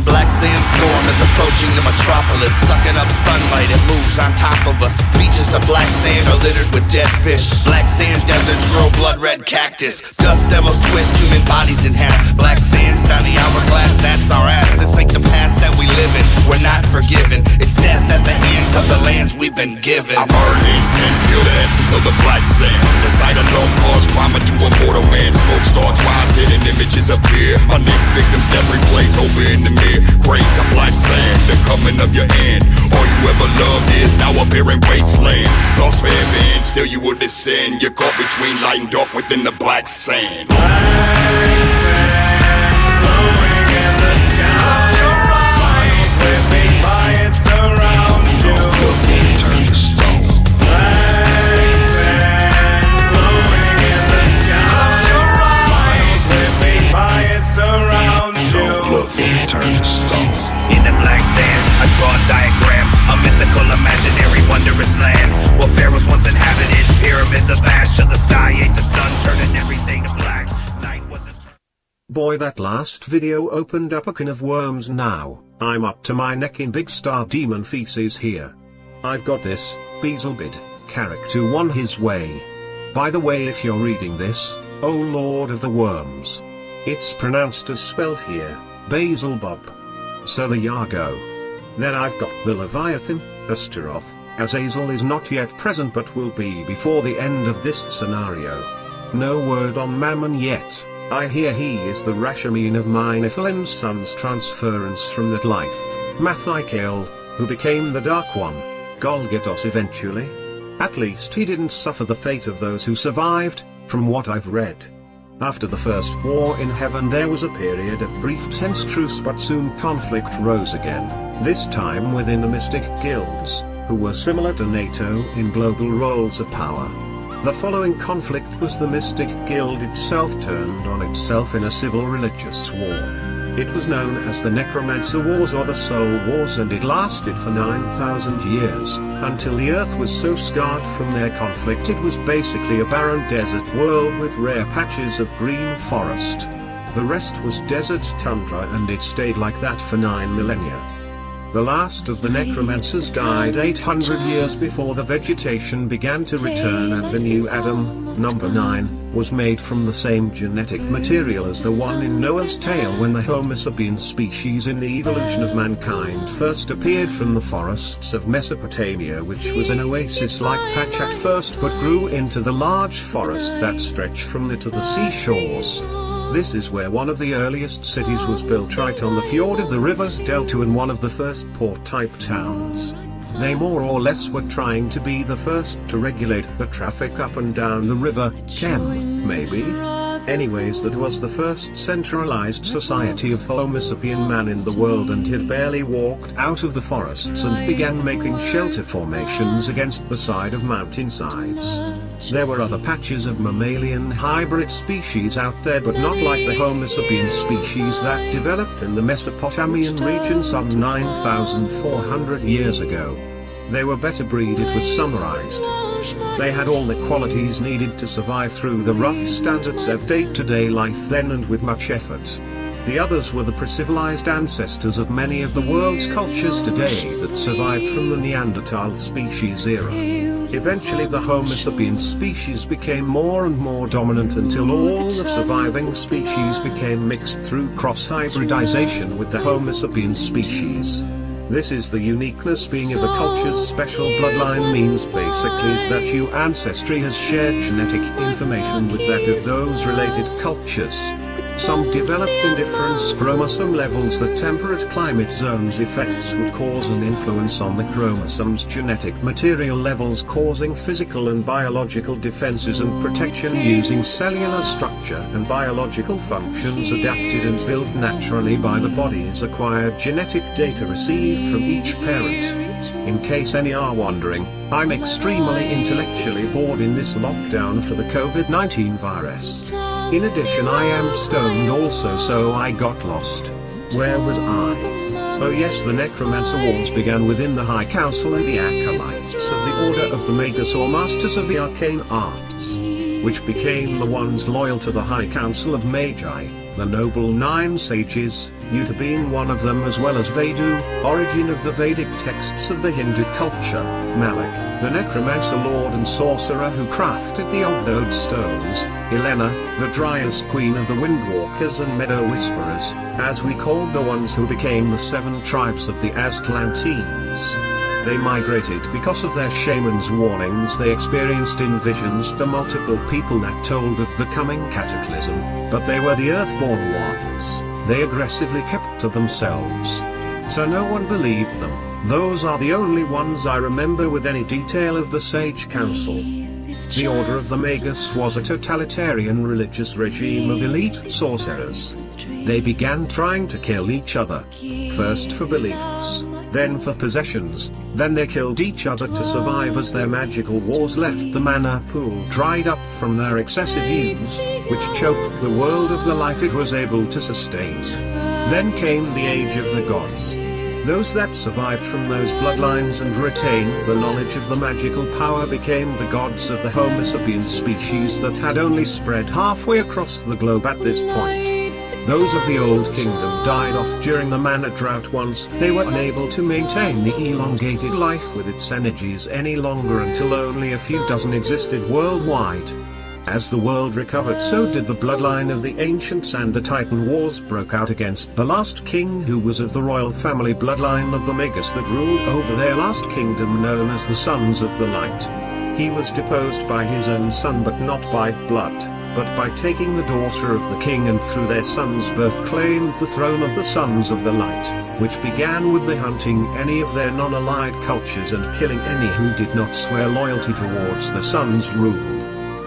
black sandstorm is approaching the metropolis, sucking up sunlight, it moves on top of us. Beaches of black sand are littered with dead fish. Black sand deserts grow blood red cactus. Dust devils twist human bodies in half. Black sands down the hourglass, that's our ass. This ain't the past that we live in, we're not forgiven. It's death at the hands of the lands we've been given. I burn incense, feel the essence of the black sand. The sight alone caused trauma to a mortal man. Smoke starts rising and images appear. My next victim's death replays over in the mirror. Grains of black sand, the coming of your end. All you ever loved is now a barren wasteland. Lost forever and still you will descend. You're caught between light and dark within the black sand. Black sand blowing in the sky. Finals whipping by it surround you. Turn to stone. Black sand blowing in the sky. Finals whipping by it surround you. Look, turn to stone. In the black sand, I draw a diagram, a mythical, imaginary, wondrous land where pharaohs once inhabited. Pyramids of ash till the sky ate the sun, turning everything to black. Night was a Boy, that last video opened up a can of worms. Now I'm up to my neck in big star demon feces here. I've got this Beelzebub character won his way. By the way, if you're reading this, oh Lord of the Worms, it's pronounced as spelled here, Beelzebub. So there ya go. Then I've got the Leviathan, Astaroth. Azazel is not yet present but will be before the end of this scenario. No word on Mammon yet. I hear he is the Rashameen of my Nephilim's son's transference from that life. Mathichael, who became the Dark One, Golgothos eventually. At least he didn't suffer the fate of those who survived, from what I've read. After the first war in heaven there was a period of brief tense truce, but soon conflict rose again, this time within the mystic guilds, who were similar to NATO in global roles of power. The following conflict was the mystic guild itself turned on itself in a civil religious war. It was known as the Necromancer Wars or the Soul Wars, and it lasted for 9,000 years, until the earth was so scarred from their conflict it was basically a barren desert world with rare patches of green forest. The rest was desert tundra, and it stayed like that for 9 millennia. The last of the necromancers died 800 years before the vegetation began to return, and the new Adam, number 9, was made from the same genetic material as the one in Noah's tale when the Homo sapien species in the evolution of mankind first appeared from the forests of Mesopotamia, which was an oasis-like patch at first but grew into the large forest that stretched from there to the seashores. This is where one of the earliest cities was built, right on the fjord of the river's delta, and one of the first port-type towns. They more or less were trying to be the first to regulate the traffic up and down the river, maybe? Anyways, that was the first centralized society of Homo sapien man in the world, and had barely walked out of the forests and began making shelter formations against the side of mountainsides. There were other patches of mammalian hybrid species out there, but not like the Homo sapien species that developed in the Mesopotamian region some 9,400 years ago. They were better breed, it was summarized. They had all the qualities needed to survive through the rough standards of day-to-day life then, and with much effort. The others were the pre-civilized ancestors of many of the world's cultures today that survived from the Neanderthal species era. Eventually the Homo sapien species became more and more dominant until all the surviving species became mixed through cross-hybridization with the Homo sapien species. This is the uniqueness being of a culture's special bloodline, means basically is that your ancestry has shared genetic information with that of those related cultures. Some developed in different chromosome levels. The temperate climate zones effects would cause an influence on the chromosome's genetic material levels, causing physical and biological defenses and protection using cellular structure and biological functions adapted and built naturally by the body's acquired genetic data received from each parent. In case any are wondering, I'm extremely intellectually bored in this lockdown for the COVID-19 virus. In addition, I am stoned also, so I got lost. Where was I? Oh yes, the Necromancer Wars began within the High Council and the Acolytes of the Order of the Magus, or Masters of the Arcane Arts, which became the ones loyal to the High Council of Magi, the Noble Nine Sages, Uta being one of them, as well as Vaidu, origin of the Vedic texts of the Hindu culture, Malak, the Necromancer Lord and Sorcerer who crafted the Ogdode stones, Helena, the Dryas Queen of the Windwalkers and Meadow Whisperers, as we called the ones who became the 7 tribes of the Aztlantines. They migrated because of their shaman's warnings. They experienced in visions to multiple people that told of the coming cataclysm, but they were the earthborn ones. They aggressively kept to themselves, so no one believed them. Those are the only ones I remember with any detail of the Sage Council. The Order of the Magus was a totalitarian religious regime of elite sorcerers. They began trying to kill each other, first for beliefs, then for possessions, then they killed each other to survive as their magical wars left the mana pool dried up from their excessive use, which choked the world of the life it was able to sustain. Then came the Age of the Gods. Those that survived from those bloodlines and retained the knowledge of the magical power became the gods of the Homo sapiens species that had only spread halfway across the globe at this point. Those of the Old Kingdom died off during the mana drought once they were unable to maintain the elongated life with its energies any longer until only a few dozen existed worldwide. As the world recovered, so did the bloodline of the ancients, and the Titan Wars broke out against the last king, who was of the royal family bloodline of the Magus that ruled over their last kingdom, known as the Sons of the Light. He was deposed by his own son, but not by blood, but by taking the daughter of the king, and through their son's birth claimed the throne of the Sons of the Light, which began with the hunting any of their non-allied cultures and killing any who did not swear loyalty towards the Sun's rule.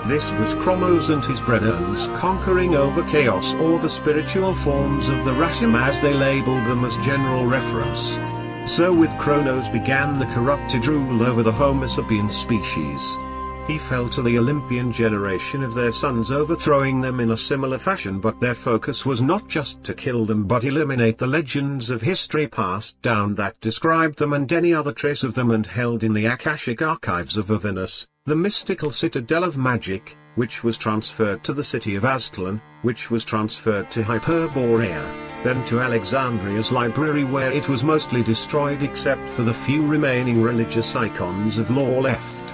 This was Chromos and his brethren conquering over chaos, or the spiritual forms of the Rashim as they labeled them as general reference. So with Kronos began the corrupted rule over the Homo sapiens species. He fell to the Olympian generation of their sons, overthrowing them in a similar fashion, but their focus was not just to kill them but eliminate the legends of history passed down that described them and any other trace of them and held in the Akashic archives of Avinus, the mystical citadel of magic, which was transferred to the city of Aztlan, which was transferred to Hyperborea, then to Alexandria's library, where it was mostly destroyed except for the few remaining religious icons of lore left.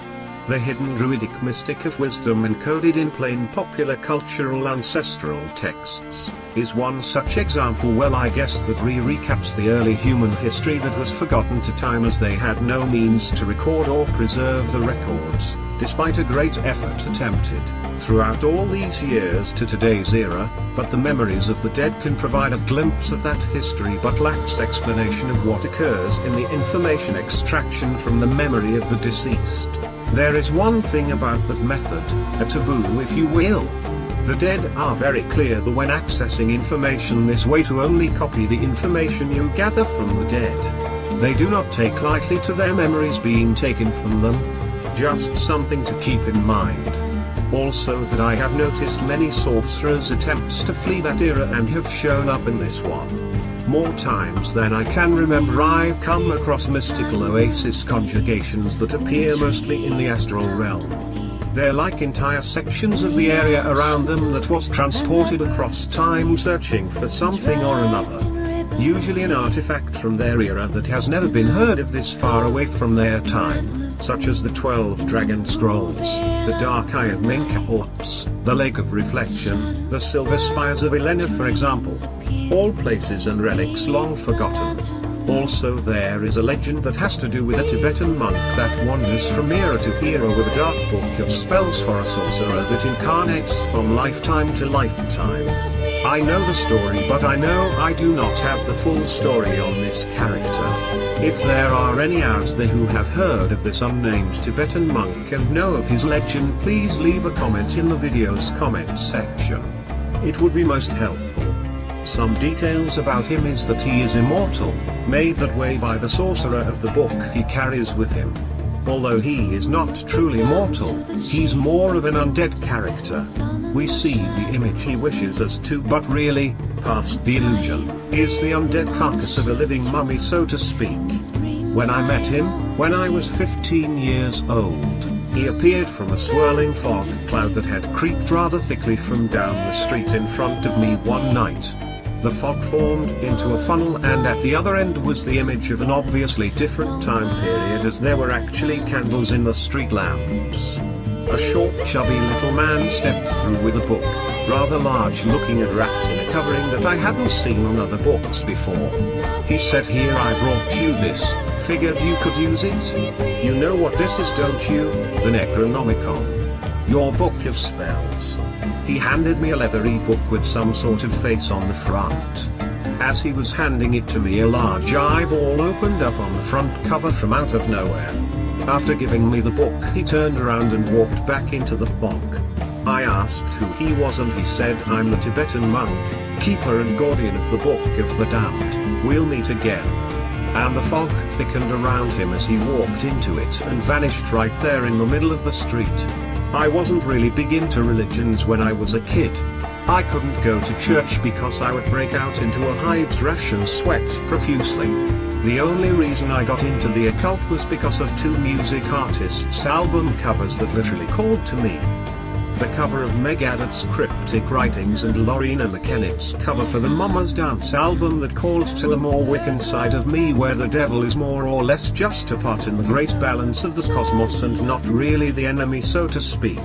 The hidden druidic mystic of wisdom encoded in plain popular cultural ancestral texts is one such example. Well, I guess that recaps the early human history that was forgotten to time, as they had no means to record or preserve the records, despite a great effort attempted throughout all these years to today's era. But the memories of the dead can provide a glimpse of that history, but lacks explanation of what occurs in the information extraction from the memory of the deceased. There is one thing about that method, a taboo if you will. The dead are very clear that when accessing information this way to only copy the information you gather from the dead. They do not take lightly to their memories being taken from them. Just something to keep in mind. Also that I have noticed many sorcerers' attempts to flee that era and have shown up in this one. More times than I can remember I've come across mystical oasis conjugations that appear mostly in the astral realm. They're like entire sections of the area around them that was transported across time searching for something or another. Usually an artifact from their era that has never been heard of this far away from their time, such as the 12 Dragon Scrolls, the Dark Eye of Menkaorps, the Lake of Reflection, the Silver Spires of Helena for example. All places and relics long forgotten. Also there is a legend that has to do with a Tibetan monk that wanders from era to era with a dark book of spells for a sorcerer that incarnates from lifetime to lifetime. I know the story, but I know I do not have the full story on this character. If there are any out there who have heard of this unnamed Tibetan monk and know of his legend, please leave a comment in the video's comment section. It would be most helpful. Some details about him is that he is immortal, made that way by the sorcerer of the book he carries with him. Although he is not truly mortal, he's more of an undead character. We see the image he wishes us to, but really, past the illusion, is the undead carcass of a living mummy, so to speak. When I met him, when I was 15 years old, he appeared from a swirling fog cloud that had creeped rather thickly from down the street in front of me one night. The fog formed into a funnel, and at the other end was the image of an obviously different time period, as there were actually candles in the street lamps. A short, chubby little man stepped through with a book, rather large looking and wrapped in a covering that I hadn't seen on other books before. He said, "Here, I brought you this, figured you could use it. You know what this is, don't you? The Necronomicon. Your book of spells." He handed me a leathery book with some sort of face on the front. As he was handing it to me, a large eyeball opened up on the front cover from out of nowhere. After giving me the book, he turned around and walked back into the fog. I asked who he was, and he said, "I'm the Tibetan monk, keeper and guardian of the Book of the Damned. We'll meet again." And the fog thickened around him as he walked into it and vanished right there in the middle of the street. I wasn't really big into religions when I was a kid. I couldn't go to church because I would break out into a hives rash and sweat profusely. The only reason I got into the occult was because of two music artists' album covers that literally called to me. The cover of Megadeth's Cryptic Writings and Lorena McKennett's cover for the Mama's Dance album that called to the more Wiccan side of me, where the devil is more or less just a part in the great balance of the cosmos and not really the enemy, so to speak.